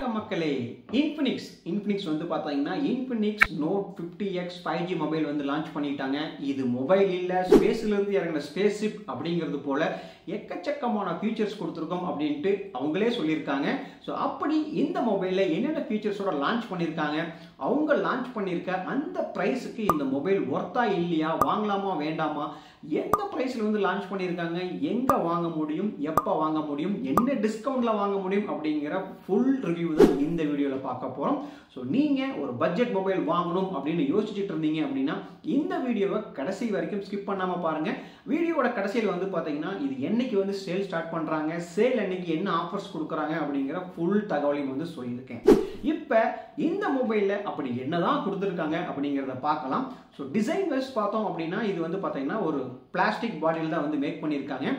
வணக்கம் மக்களே. Infinix வந்து பாத்தீங்கன்னா Infinix Note 50X 5G mobile வந்து லான்ச் பண்ணிட்டாங்க. இது மொபைல் இல்ல, ஸ்பேஸ்ல இருந்து இறங்கின ஸ்பேஸ்ஷிப் அப்படிங்கிறது போல எக்கச்சக்கமான ஃபீச்சர்ஸ் கொடுத்திருக்கோம் அப்படினு அவங்களே சொல்லிருக்காங்க. சோ அப்படி இந்த மொபைல்ல என்னென்ன ஃபீச்சர்ஸோட லான்ச் பண்ணிருக்காங்க, அவங்க லான்ச் பண்ணிருக்க அந்த பிரைஸ்க்கு இந்த மொபைல் வொர்த்தா இல்லையா, வாங்கலாமா வேண்டாமா, எந்த பிரைஸ்ல வந்து லான்ச் பண்ணிருக்காங்க, எங்க வாங்க முடியும், எப்ப வாங்க முடியும், என்ன டிஸ்கவுண்ட்ல வாங்க முடியும் அப்படிங்கிற ஃபுல் ரிவ்யூ தான் இந்த வீடியோல பார்க்க போறோம். சோ நீங்க ஒரு பட்ஜெட் மொபைல் வாங்கணும் அப்படின்னு யோசிச்சுட்டு இருந்தீங்க அப்படின்னா இந்த வீடியோவை கடைசி வரைக்கும் ஸ்கிப் பண்ணாம பாருங்க. வீடியோவோட கடைசியில் வந்து பாத்தீங்கன்னா இது என்னைக்கு வந்து சேல் ஸ்டார்ட் பண்றாங்க, சேல் அன்னைக்கு என்ன ஆஃபர்ஸ் கொடுக்குறாங்க அப்படிங்கிற ஃபுல் தகவலையும் வந்து சொல்லியிருக்கேன். இப்ப இந்த மொபைல்ல அப்படி என்னதான் கொடுத்துருக்காங்க அப்படிங்கிறத பார்க்கலாம். ஸோ டிசைன் வைஸ் பார்த்தோம் அப்படின்னா இது வந்து பார்த்தீங்கன்னா ஒரு பிளாஸ்டிக் பாட்டில் தான் வந்து மேக் பண்ணியிருக்காங்க.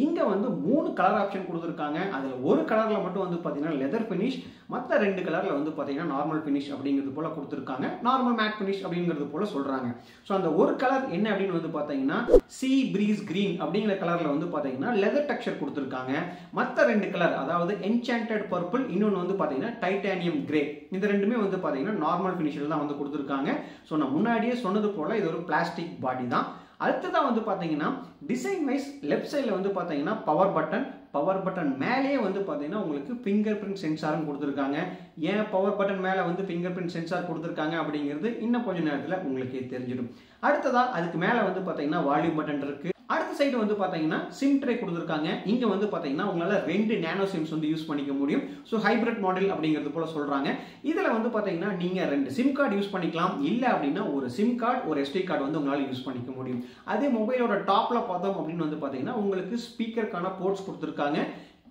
இங்கே வந்து 3 கலர் ஆப்ஷன் கொடுத்துருக்காங்க. அதில் ஒரு கலரில் மட்டும் வந்து பார்த்தீங்கன்னா லெதர் ஃபினிஷ், மற்ற 2 கலரில் வந்து பார்த்தீங்கன்னா நார்மல் ஃபினிஷ் அப்படிங்கிறது போல கொடுத்துருக்காங்க. நார்மல் மேட் ஃபினிஷ் அப்படிங்கிறது போல சொல்கிறாங்க. ஸோ அந்த ஒரு கலர் என்ன அப்படின்னு வந்து பார்த்தீங்கன்னா சி பிரீஸ் கிரீன் அப்படிங்கிற கலரில் வந்து பார்த்தீங்கன்னா லெதர் டெக்ஸ்சர் கொடுத்துருக்காங்க. மற்ற 2 கலர் அதாவது என்சாண்டட் பர்பிள், இன்னொன்று வந்து பார்த்தீங்கன்னா டைட்டானியம் கிரே, இந்த ரெண்டுமே வந்து பார்த்தீங்கன்னா நார்மல் ஃபினிஷில் தான் வந்து கொடுத்துருக்காங்க. ஸோ நான் முன்னாடியே சொன்னது போல இது ஒரு பிளாஸ்டிக் பாடி தான். அடுத்ததான் வந்து பார்த்தீங்கன்னா டிசைன் வைஸ் லெஃப்ட் சைடில் வந்து பார்த்தீங்கன்னா பவர் பட்டன் மேலேயே வந்து பார்த்தீங்கன்னா உங்களுக்கு ஃபிங்கர் பிரிண்ட் சென்சாரும் கொடுத்துருக்காங்க. ஏன் பவர் பட்டன் மேலே வந்து ஃபிங்கர் பிரிண்ட் சென்சார் கொடுத்துருக்காங்க அப்படிங்கிறது இன்னும் கொஞ்சம் நேரத்தில் உங்களுக்கே தெரிஞ்சிடும். அடுத்ததா அதுக்கு மேலே வந்து பார்த்தீங்கன்னா வால்யூம் பட்டன் இருக்கு. அடுத்த சைடு வந்து பாத்தீங்கன்னா சிம் ட்ரே கொடுத்துருக்காங்க. இங்க வந்து பாத்தீங்கன்னா உங்களால 2 நானோ சிம்ஸ் வந்து யூஸ் பண்ணிக்க முடியும். ஸோ ஹைபிரிட் மாடல் அப்படிங்கிறது போல சொல்றாங்க. இதுல வந்து பாத்தீங்கன்னா நீங்க 2 சிம் கார்டு யூஸ் பண்ணிக்கலாம். இல்ல அப்படின்னா ஒரு சிம் கார்டு ஒரு SD கார்டு வந்து உங்களால யூஸ் பண்ணிக்க முடியும். அதே மொபைலோட டாப்ல பார்த்தோம் அப்படின்னு வந்து பாத்தீங்கன்னா உங்களுக்கு ஸ்பீக்கருக்கான போர்ட்ஸ் கொடுத்துருக்காங்க.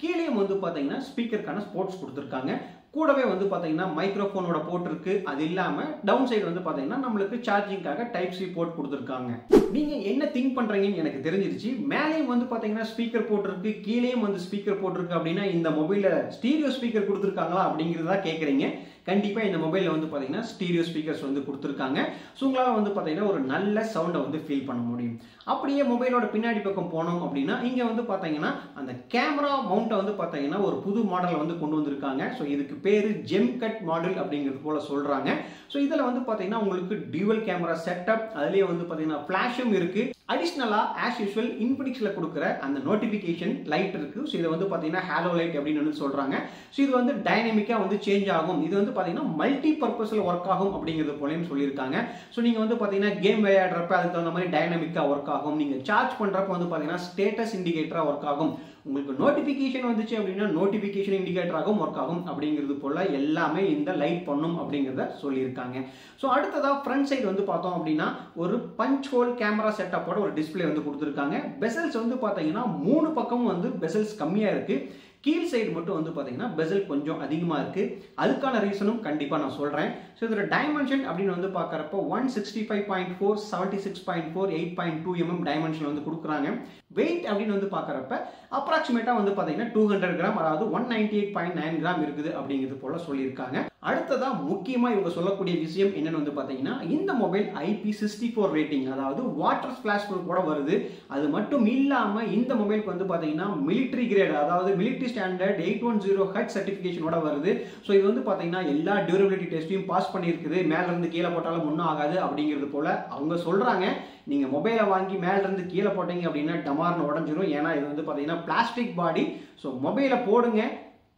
கீழே வந்து பாத்தீங்கன்னா ஸ்பீக்கருக்கான போர்ட்ஸ் கொடுத்துருக்காங்க. கூடவே வந்து பாத்தீங்கன்னா மைக்ரோஃபோனோட போர்ட் இருக்கு. அது இல்லாம டவுன் சைடு வந்து பாத்தீங்கன்னா நம்மளுக்கு சார்ஜிங்காக டைப் சி போர்ட் கொடுத்துருக்காங்க. நீங்க என்ன திங்க் பண்றீங்கன்னு எனக்கு தெரிஞ்சிருச்சு. மேலேயும் வந்து பாத்தீங்கன்னா ஸ்பீக்கர் போர்ட் இருக்கு, கீழேயும் வந்து ஸ்பீக்கர் போர்ட் இருக்கு அப்படின்னா இந்த மொபைல்ல ஸ்டீரியோ ஸ்பீக்கர் கொடுத்துருக்காங்களா அப்படிங்கிறதா கேட்குறீங்க. கண்டிப்பா இந்த மொபைல்ல வந்து பாத்தீங்கன்னா ஸ்டீரியோ ஸ்பீக்கர்ஸ் வந்து கொடுத்துருக்காங்க. ஸோ உங்களால வந்து பாத்தீங்கன்னா ஒரு நல்ல சவுண்டை வந்து ஃபீல் பண்ண முடியும். அப்படியே மொபைலோட பின்னாடி பக்கம் போனோம் அப்படின்னா இங்க வந்து பாத்தீங்கன்னா அந்த கேமரா மவுண்ட்டை வந்து பாத்தீங்கன்னா ஒரு புது மாடல் வந்து கொண்டு வந்திருக்காங்க. ஸோ இதுக்கு பேரு ஜெம் கட் மாடல் அப்படிங்கிறது போல சொல்றாங்க. ஸோ இதுல வந்து பாத்தீங்கன்னா உங்களுக்கு டியூவல் கேமரா செட்டப், அதுலயே வந்து பாத்தீங்கன்னா ஃபிளாஷும் இருக்கு. அடிஷனலா ஆஸ் யூசுவல் இன்ஃபினிக்ஸ்ல கொடுக்குற அந்த நோட்டிபிகேஷன் லைட் இருக்கு. ஸோ இதை வந்து பாத்தீங்கன்னா ஹாலோ லைட் அப்படின்னு வந்து சொல்றாங்க. ஸோ இது வந்து டைனமிக்கா வந்து சேஞ்ச் ஆகும். இது வந்து பாத்தீங்கன்னா மல்டி பர்பஸ்ல ஒர்க் ஆகும் அப்படிங்கிறது போலயும் சொல்லியிருக்காங்க. ஸோ நீங்க வந்து பாத்தீங்கன்னா கேம் விளையாடுறப்ப அதுக்கு தகுந்த மாதிரி டைனமிக்கா ஒர்க் ஆகும். நீங்க சார்ஜ் பண்றப்ப வந்து பாத்தீங்கன்னா ஸ்டேட்டஸ் இண்டிகேட்டரா ஒர்க் ஆகும். உங்களுக்கு நோட்டிபிகேஷன் வந்துச்சு அப்படின்னா நோட்டிபிகேஷன் இண்டிகேட்டராகவும் ஒர்க் ஆகும் அப்படிங்கிறது போல எல்லாமே இந்த லைட் பண்ணும் அப்படிங்கிறத சொல்லியிருக்காங்க. ஸோ அடுத்ததா ஃப்ரண்ட் சைடு வந்து பார்த்தோம் அப்படின்னா ஒரு பஞ்ச் ஹோல் கேமரா செட்டப்போட ஒரு டிஸ்பிளே வந்து கொடுத்துருக்காங்க. பெசல்ஸ் வந்து பார்த்தீங்கன்னா 3 பக்கமும் வந்து பெசல்ஸ் கம்மியா இருக்கு. கீழ் சைடு மட்டும் வந்து பாத்தீங்கன்னா பெசல் கொஞ்சம் அதிகமா இருக்கு. அதுக்கான ரீசனும் கண்டிப்பா நான் சொல்றேன். ஸோ இதோட டைமென்ஷன் அப்படின்னு வந்து பார்க்கறப்போ 165.4, 76.4, 8.2 mm டைமென்ஷன் வந்து கொடுக்குறாங்க. வெயிட் அப்படின்னு வந்து பார்க்கறப்ப அப்ராக்சிமேட்டா வந்து பாத்தீங்கன்னா 200 கிராம், அதாவது 198.9 கிராம் இருக்குது அப்படிங்கிறது போல சொல்லியிருக்காங்க. அடுத்ததா முக்கியமா இவங்க சொல்லக்கூடிய விஷயம் என்னன்னு வந்து பாத்தீங்கன்னா இந்த மொபைல் IP64 ரேட்டிங், அதாவது வாட்டர் ஸ்பிளாஷ் ப்ரூஃப் கூட வருது. அது மட்டும் இல்லாம இந்த மொபைலுக்கு வந்து பாத்தீங்கன்னா மிலிட்டரி கிரேட், அதாவது மிலிட்டரி ஸ்டாண்டர்ட் 810H சர்டிபிகேஷனோட வருது. ஸோ இது வந்து பாத்தீங்கன்னா எல்லா டியூரபிலிட்டி டெஸ்டையும் பாஸ் பண்ணியிருக்குது. மேல இருந்து கீழே போட்டாலும் ஒன்றும் ஆகாது அப்படிங்கிறது போல அவங்க சொல்றாங்க. நீங்க மொபைலை வாங்கி மேல இருந்து கீழே போட்டீங்க அப்படின்னா டமார்னு உடஞ்சிரும். ஏன்னா இது வந்து பாத்தீங்கன்னா பிளாஸ்டிக் பாடி. ஸோ மொபைலை போடுங்க,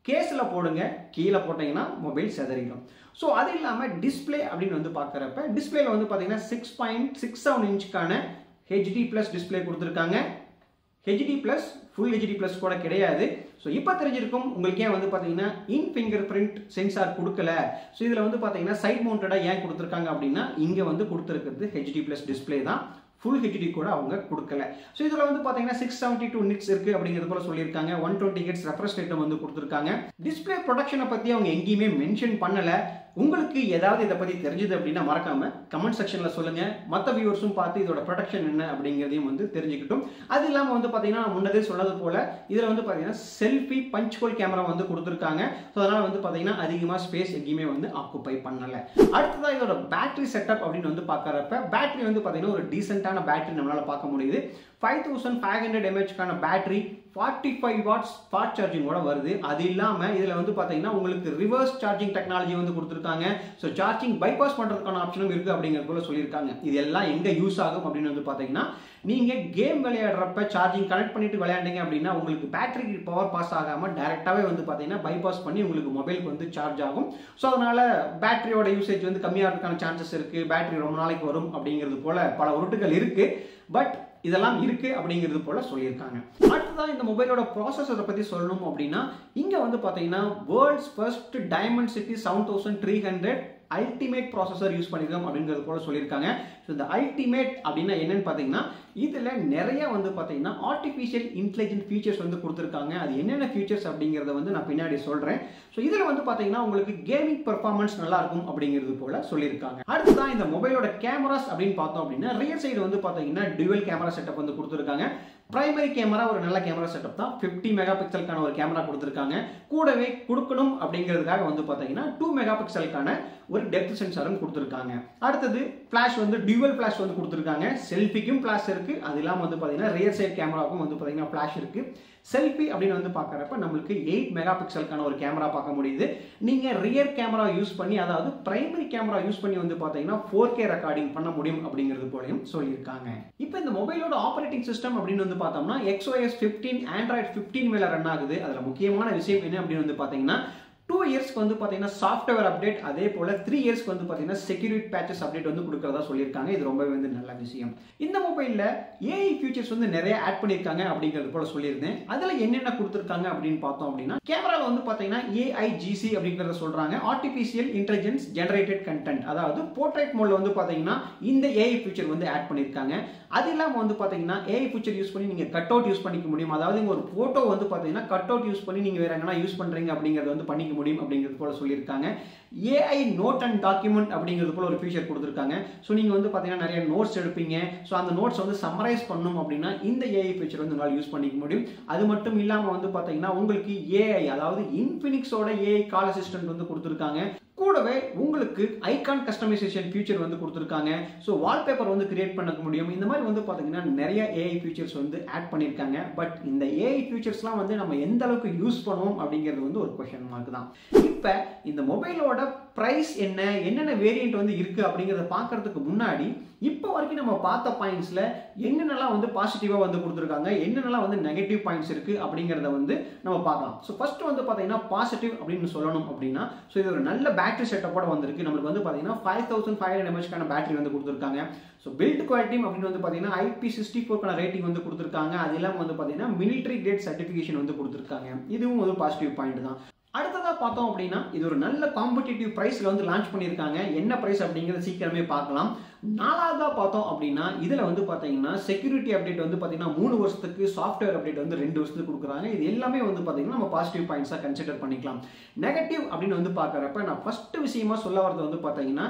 கேஸ்ல போடுங்க, கீழே போட்டீங்கன்னா மொபைல் செதறிடும். ஸோ அது இல்லாம டிஸ்பிளே அப்படின்னு வந்து பார்க்கறப்ப டிஸ்பிளேல வந்து பாத்தீங்கன்னா 6.67 இன்ச்சுக்கான HD+ டிஸ்பிளே கொடுத்துருக்காங்க. HD+ ஃபுல் HD+ கூட கிடையாது. ஸோ இப்போ தெரிஞ்சிருக்கும் உங்களுக்கு ஏன் வந்து பார்த்தீங்கன்னா இன் ஃபிங்கர் பிரிண்ட் சென்சார் கொடுக்கல. ஸோ இதில் வந்து பார்த்தீங்கன்னா சைட் மவுண்டடாக ஏன் கொடுத்துருக்காங்க அப்படின்னா இங்கே வந்து கொடுத்துருக்கிறது HD+ டிஸ்பிளே தான். ஃபுல் HD கூட அவங்க கொடுக்கல. ஸோ இதில் வந்து பார்த்தீங்கன்னா 672 nits இருக்கு அப்படிங்கிறது போல சொல்லியிருக்காங்க. 120 Hz ரெஃப்ரெஷ் ரேட்டும் வந்து கொடுத்துருக்காங்க. டிஸ்பிளே ப்ரொடக்ஷனை பற்றி அவங்க எங்கேயுமே மென்ஷன் பண்ணல. உங்களுக்கு ஏதாவது இதை பற்றி தெரிஞ்சது அப்படின்னா மறக்காம கமெண்ட் செக்ஷன்ல சொல்லுங்க. மற்ற வியூவர்ஸும் பார்த்து இதோட ப்ரொடக்ஷன் என்ன அப்படிங்கிறதையும் வந்து தெரிஞ்சுக்கிட்டும். அது இல்லாமல் வந்து பார்த்தீங்கன்னா முன்னதே சொன்னது போல இதில் வந்து பார்த்தீங்கன்னா செல்ஃபி பஞ்ச் ஹோல் கேமரா வந்து கொடுத்துருக்காங்க. ஸோ அதனால வந்து பார்த்தீங்கன்னா அதிகமாக ஸ்பேஸ் எங்கேயுமே வந்து ஆக்குப்பை பண்ணல. அடுத்ததான் இதோட பேட்டரி செட்டப் அப்படின்னு வந்து பார்க்கறப்ப பேட்டரி வந்து பார்த்தீங்கன்னா ஒரு டீசென்டான பேட்டரி நம்மளால பார்க்க முடியுது. 5500 mAh பேட்டரி 45 வாட்ஸ் ஃபாஸ்ட் சார்ஜிங்கோட வருது. அது இல்லாம இதுல வந்து பாத்தீங்கன்னா உங்களுக்கு ரிவர்ஸ் சார்ஜிங் டெக்னாலஜி வந்து கொடுத்திருக்காங்க. சோ சார்ஜிங் பைபாஸ் பண்றதுக்கான ஆப்ஷனும் இருக்கு அப்படிங்கறது போல சொல்லியிருக்காங்க. இது எல்லாம் எங்க யூஸ் ஆகும் அப்படின்னு வந்து பாத்தீங்கன்னா நீங்க கேம் விளையாடுறப்ப சார்ஜிங் கனெக்ட் பண்ணிட்டு விளையாண்டீங்க அப்படின்னா உங்களுக்கு பேட்டரி பவர் பாஸ் ஆகாம டைரக்டாவே வந்து பாத்தீங்கன்னா பைபாஸ் பண்ணி உங்களுக்கு மொபைலுக்கு வந்து சார்ஜ் ஆகும். ஸோ அதனால பேட்டரியோட யூசேஜ் வந்து கம்மியாகிறதுக்கான சான்சஸ் இருக்கு. பேட்டரி ரொம்ப நாளைக்கு வரும் அப்படிங்கிறது போல பல உருட்டுகள் இருக்கு. பட் இதெல்லாம் இருக்கு அப்படிங்கிறது போல சொல்லியிருக்காங்க. அடுத்ததான் இந்த மொபைலோட ப்ராசஸரை பத்தி சொல்லணும் அப்படின்னா இங்க வந்து பாத்தீங்கன்னா world's first Dimensity 7300 ultimate processor use பண்ணிருக்கோம் அப்படிங்கிறது போல சொல்லியிருக்காங்க. ஸோ இந்த அல்டிமேட் அப்படின்னா என்னன்னு பார்த்தீங்கன்னா இதுல நிறைய வந்து பார்த்தீங்கன்னா ஆர்டிஃபிஷியல் இன்டெலிஜென்ட் ஃபீச்சர்ஸ் வந்து கொடுத்துருக்காங்க. அது என்னென்ன ஃபீச்சர்ஸ் அப்படிங்கிறத வந்து நான் பின்னாடி சொல்றேன். ஸோ இதுல வந்து பார்த்தீங்கன்னா உங்களுக்கு கேமிங் பெர்ஃபார்மன்ஸ் நல்லா இருக்கும் அப்படிங்கிறது போல சொல்லியிருக்காங்க. அடுத்ததான் இந்த மொபைலோட கேமராஸ் அப்படின்னு பார்த்தோம் அப்படின்னா ரியர் சைடு வந்து பார்த்தீங்கன்னா டுவல் கேமரா செட்டப் வந்து கொடுத்துருக்காங்க. பிரைமரி கேமரா ஒரு நல்ல கேமரா செட்டப் தான். 50 மெகா பிக்சலுக்கான ஒரு கேமரா கொடுத்துருக்காங்க. கூடவே கொடுக்கணும் அப்படிங்கிறதுக்காக வந்து பார்த்தீங்கன்னா 2 மெகா பிக்சலுக்கான ஒரு டெப்த் சென்சாரும் கொடுத்துருக்காங்க. அடுத்தது ஃபிளாஷ் வந்து டியூவல் ஃபிளாஷ் வந்து கொடுத்துருக்காங்க. செல்ஃபிக்கும் ஃபிளாஷ் இருக்கு. அது இல்லாமல் வந்து பார்த்தீங்கன்னா ரியர் சைட் கேமராவுக்கும் வந்து பார்த்தீங்கன்னா ஃபிளாஷ் இருக்கு. செல்ஃபி அப்படின்னு வந்து பார்க்குறப்ப நம்மளுக்கு 8 மெகா பிக்சலுக்கான ஒரு கேமரா பார்க்க முடியுது. நீங்க ரியர் கேமரா யூஸ் பண்ணி அதாவது பிரைமரி கேமரா யூஸ் பண்ணி வந்து பார்த்தீங்கன்னா 4K ரெக்கார்டிங் பண்ண முடியும் அப்படிங்கிறது போலையும் சொல்லியிருக்காங்க. இப்போ இந்த மொபைலோட ஆப்பரேட்டிங் சிஸ்டம் அப்படின்னு வந்து பார்த்தோம்னா XOS 15 Android 15 மேல ரன் ஆகுது. அதுல முக்கியமான விஷயம் என்ன அப்படின்னு வந்து பார்த்தீங்கன்னா 2 இயர்ஸ்க்கு வந்து பார்த்தீங்கன்னா சாஃப்ட்வேர் அப்டேட், அதே போல 3 இயர்ஸ்க்கு வந்து பார்த்தீங்கன்னா செக்யூரிட்டி பேச்சஸ் அப்டேட் வந்து கொடுக்கறதா சொல்லியிருக்காங்க. இது ரொம்பவே வந்து நல்ல விஷயம். இந்த மொபைல்ல AI ஃபீச்சர்ஸ் வந்து நிறைய ஆட் பண்ணியிருக்காங்க அப்படிங்கிறது போல சொல்லியிருந்தேன். அதுல என்னென்ன கொடுத்துருக்காங்க அப்படின்னு பார்த்தோம் அப்படின்னா கேமரால வந்து பார்த்தீங்கன்னா AIGC அப்படிங்கிறத சொல்றாங்க. ஆர்டிஃபிஷியல் இன்டெலிஜென்ஸ் ஜெனரேட்டட் கண்டென்ட், அதாவது போர்ட்ரைட் மோட்ல வந்து பார்த்தீங்கன்னா இந்த AI ஃபீச்சர் வந்து ஆட் பண்ணியிருக்காங்க. அது இல்லாம வந்து பார்த்தீங்கன்னா AI ஃபீச்சர் யூஸ் பண்ணி நீங்க கட் அவுட் யூஸ் பண்ணிக்க முடியும். அதாவது ஒரு போட்டோ வந்து பார்த்தீங்கன்னா கட் அவுட் யூஸ் பண்ணி நீங்க வேற எங்கன்னா யூஸ் பண்றீங்க அப்படிங்கறது வந்து பண்ணிக்க முடியும் அப்படிங்கிறது போல சொல்லியிருக்காங்க. AI நோட் அண்ட் டாக்குமெண்ட் அப்படிங்கிறது போல ஒரு ஃபீச்சர் கொடுத்துருக்காங்க. ஸோ நீங்க வந்து பார்த்தீங்கன்னா நிறைய நோட்ஸ் எடுப்பீங்க. ஸோ அந்த நோட்ஸ் வந்து சம்மரைஸ் பண்ணணும் அப்படின்னா இந்த AI ஃபீச்சர் வந்து உங்களால் யூஸ் பண்ணிக்க முடியும். அது மட்டும் இல்லாமல் வந்து பார்த்தீங்கன்னா உங்களுக்கு AI அதாவது இன்ஃபினிக்ஸோட AI கால் அசிஸ்டன்ட் வந்து கொடுத்துருக்காங்க. கூடவே உங்களுக்கு ஐகான் கஸ்டமைசேஷன் ஃபீச்சர் வந்து கொடுத்துருக்காங்க. ஸோ வால்பேப்பர் வந்து கிரியேட் பண்ண முடியும். இந்த மாதிரி வந்து பார்த்தீங்கன்னா நிறைய AI ஃபீச்சர்ஸ் வந்து ஆட் பண்ணியிருக்காங்க. பட் இந்த AI ஃபீச்சர்ஸ்லாம் வந்து நம்ம எந்த அளவுக்கு யூஸ் பண்ணுவோம் அப்படிங்கிறது வந்து ஒரு கொஸ்டின் மார்க் தான். இப்போ இந்த மொபைலோட பிரைஸ் என்னென்ன வேரியன்ட் வந்து இருக்கு அப்படிங்கிறத பார்க்கறதுக்கு முன்னாடி இப்போ வரைக்கும் நம்ம பார்த்த பாயிண்ட்ஸ்ல என்னென்னலாம் வந்து பாசிட்டிவா வந்து கொடுத்துருக்காங்க, என்னென்னலாம் வந்து நெகட்டிவ் பாயிண்ட்ஸ் இருக்கு அப்படிங்கிறத வந்து நம்ம பார்க்கலாம். ஸோ ஃபர்ஸ்ட் வந்து பார்த்தீங்கன்னா பாசிட்டிவ் அப்படின்னு சொல்லணும் அப்படின்னா ஸோ இது ஒரு நல்ல பேட்டரி செட்டப்போட வந்திருக்கு. நம்மளுக்கு வந்து பார்த்தீங்கன்னா 5500 mAh பேட்டரி வந்து கொடுத்துருக்காங்க. ஸோ பில்ட் குவாலிட்டி அப்படின்னு வந்து பார்த்தீங்கன்னா IP64 ரேட்டிங் வந்து கொடுத்துருக்காங்க. அது இல்லாமல் வந்து பார்த்தீங்கன்னா மிலிட்டரி கிரேட் சர்டிஃபிகேஷன் வந்து கொடுத்துருக்காங்க. இதுவும் ஒரு பாசிட்டிவ் பாயிண்ட் தான். அடுத்ததா பார்த்தோம் அப்படின்னா இது ஒரு நல்ல காம்படிட்டிவ் பிரைஸ்ல வந்து லான்ச் பண்ணியிருக்காங்க. என்ன பிரைஸ் அப்படிங்கறத சீக்கிரமே பார்க்கலாம். நாலாவதா பார்த்தோம் அப்படின்னா இதுல வந்து பாத்தீங்கன்னா செக்யூரிட்டி அப்டேட் வந்து பாத்தீங்கன்னா 3 வருஷத்துக்கு, சாஃப்ட்வேர் அப்டேட் வந்து 2 வருஷத்துக்கு கொடுக்குறாங்க. இது எல்லாமே வந்து பாத்தீங்கன்னா நம்ம பாசிட்டிவ் பாயிண்ட்ஸா கன்சிடர் பண்ணிக்கலாம். நெகட்டிவ் அப்படின்னு வந்து பார்க்கறப்ப நான் ஃபர்ஸ்ட் விஷயமா சொல்ல வரது வந்து பாத்தீங்கன்னா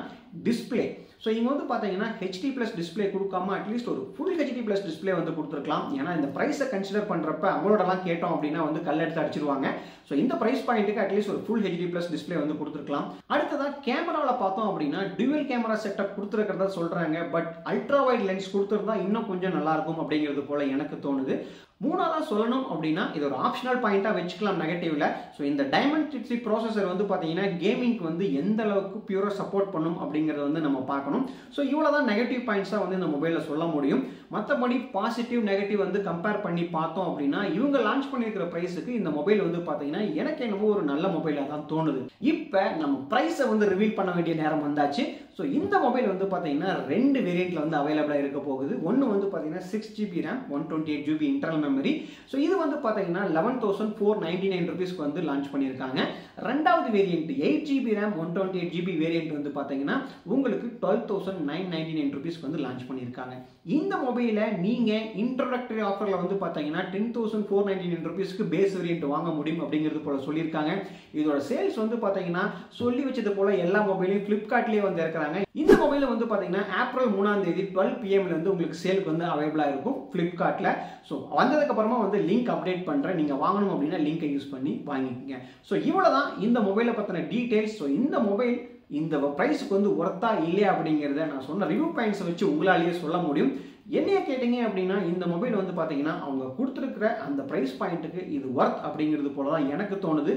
டிஸ்பிளே. ஸோ இங்க வந்து பாத்தீங்கன்னா HD+ டிஸ்பிளே கொடுக்காம அட்லீஸ்ட் ஒரு ஃபுல் HD+ டிஸ்பிளே வந்து கொடுத்துருக்கலாம். ஏன்னா இந்த பிரைஸை கன்சிடர் பண்றப்ப அவங்களோடலாம் கேட்டோம் அப்படின்னா வந்து கல்லெடுத்து அடிச்சிருவாங்க. ஸோ இந்த பிரைஸ் பாயிண்ட்டுக்கு அட்லீஸ்ட் ஒரு ஃபுல் HD+ டிஸ்பிளே வந்து கொடுத்துருக்கலாம். அடுத்ததா கேமராவில் பார்த்தோம் அப்படின்னா டுவல் கேமரா செட்டப் கொடுத்துருக்கிறதா சொல்றாங்க. பட் அல்ட்ரா வைட் லென்ஸ் கொடுத்துருந்தா இன்னும் கொஞ்சம் நல்லா இருக்கும் அப்படிங்கிறது போல எனக்கு தோணுது. மூணாவதா சொல்லணும் அப்படின்னா இது ஒரு ஆப்ஷனல் பாயிண்டா வச்சுக்கலாம் நெகட்டிவ்ல. ஸோ இந்த டைமென்சிட்டி ப்ராசஸர் வந்து பாத்தீங்கன்னா கேமிங்க்கு வந்து எந்த அளவுக்கு பியூரா சப்போர்ட் பண்ணும் அப்படிங்கறத வந்து நம்ம பார்க்கணும். ஸோ இவ்வளவுதான் நெகட்டிவ் பாயிண்ட்ஸா வந்து இந்த மொபைல்ல சொல்ல முடியும். மற்றபடி பாசிட்டிவ் நெகட்டிவ் வந்து கம்பேர் பண்ணி பார்த்தோம் அப்படின்னா இவங்க லான்ச் பண்ணியிருக்கிற பிரைஸுக்கு இந்த மொபைல் வந்து பாத்தீங்கன்னா எனக்கு என்னவோ ஒரு நல்ல மொபைலா தான் தோணுது. இப்ப நம்ம பிரைஸை வந்து ரிவீல் பண்ண வேண்டிய நேரம் வந்தாச்சு. ஸோ இந்த மொபைல் வந்து பாத்தீங்கன்னா 2 வேரியன்ட்ல வந்து அவைலபிளா இருக்க போகுது. ஒன்னு வந்து பாத்தீங்கன்னா 6GB RAM 128GB internal memory. So இது வந்து பாத்தீங்கன்னா 11,499 ரூபீஸ்க்கு வந்து லான்ச் பண்ணியிருக்காங்க. ரெண்டாவது variant 8GB RAM 128GB variant வந்து பாத்தீங்கன்னா உங்களுக்கு 12,999 ரூபீஸ்க்கு வந்து லான்ச் பண்ணியிருக்காங்க. இந்த மொபைலை நீங்க இன்ட்ரோடக்டரி ஆஃபர்ல வந்து பாத்தீங்கன்னா 10,499 ரூபீஸ்க்கு பேஸ் வேரியன்ட் வாங்க முடியும் அப்படிங்கிறது போல சொல்லியிருக்காங்க. இதோட சேல்ஸ் வந்து பாத்தீங்கன்னா சொல்லி வச்சது போல எல்லா மொபைலையும் பிளிப்கார்ட்லயே வந்து இருக்கிறாங்க. இந்த மொபைல வந்து பாத்தீங்கன்னா ஏப்ரல் 3ஆம் தேதி 12 PM வந்து உங்களுக்கு சேலுக்கு வந்து அவைலபிளா இருக்கும் பிளிப்கார்ட்ல. ஸோ வந்ததுக்கு அப்புறமா வந்து லிங்க் அப்டேட் பண்றேன். நீங்க வாங்கணும் அப்படின்னா லிங்கை யூஸ் பண்ணி வாங்கிக்கங்க. ஸோ இவ்வளவுதான் இந்த மொபைலை பத்தின டீடைல்ஸ். ஸோ இந்த மொபைல் இந்த பிரைஸுக்கு வந்து ஒர்த்தா இல்லையா அப்படிங்கிறத நான் சொன்ன ரிவ்யூ பாயிண்ட்ஸ் வச்சு உங்களாலேயே சொல்ல முடியும். என்னைய கேட்டீங்க அப்படின்னா இந்த மொபைல் வந்து பார்த்தீங்கன்னா அவங்க கொடுத்துருக்கிற அந்த ப்ரைஸ் பாயிண்ட்டுக்கு இது ஒர்த் அப்படிங்கிறது போல தான் எனக்கு தோணுது.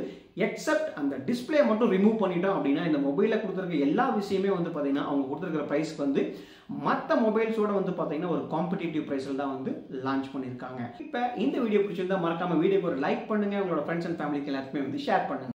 எக்ஸப்ட் அந்த டிஸ்பிளே மட்டும் ரிமூவ் பண்ணிட்டோம் அப்படின்னா இந்த மொபைலில் கொடுத்துருக்க எல்லா விஷயமே வந்து பார்த்தீங்கன்னா அவங்க கொடுத்துருக்கிற ப்ரைஸ்க்கு வந்து மற்ற மொபைல்ஸோட வந்து பார்த்தீங்கன்னா ஒரு காம்படிட்டிவ் ப்ரைஸில் தான் வந்து லான்ச் பண்ணியிருக்காங்க. இப்போ இந்த வீடியோ பிடிச்சிருந்தா மறக்காம வீடியோக்கு ஒரு லைக் பண்ணுங்க, உங்களோட ஃப்ரெண்ட்ஸ் அண்ட் ஃபேமிலிக்கு எல்லாருக்குமே வந்து ஷேர் பண்ணுங்க.